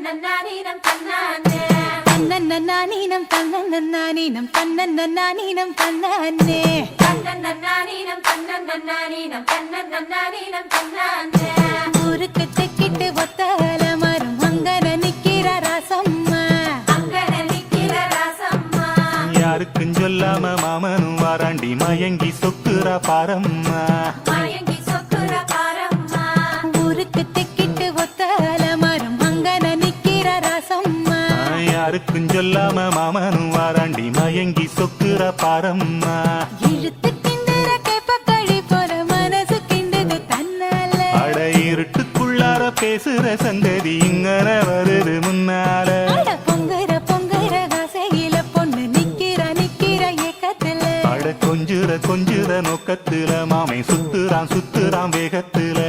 தன்னன்னானீனம் தன்னானே தன்னன்னானீனம் தன்னன்னானீனம் தன்னன்னானீனம் தன்னானே தன்னன்னானீனம் தன்னன்னானீனம் தன்னன்னானீனம் தன்னானே ஊருக்கு தெக்கிட்டு ஒத்தல மரம் அங்கன நிக்கிற ராசம்மா அங்கன நிக்கிற ராசம்மா யாருக்கும் சொல்லாம மாமனும் வாராண்டி மயங்கி சொக்குற பாரம்மா மயங்கி சொக்குற பாரம்மா ஊருக்கு தெக்கிட்டு ஒத்தல மரம் அங்கன நிக்கிற ராசம்மா யாருக்கும் சொல்லாம மாமனும் வாராண்டி மயங்கி சொக்குற பாரம்மா இழுத்து கிண்டுற கேப்பக்களி போல மனசு கிண்டுது தன்னால அட இருட்டுக்குள்ளார பேசுற சங்கதி இங்கன வருது முன்னால பொங்குற பொங்குற காசையில பொண்ணு நிக்கிற நிக்கிற ஏக்கத்துல அட கொஞ்சுற கொஞ்சுற நோக்கத்துல மாமை சுத்துறான் சுத்துறான் வேகத்துல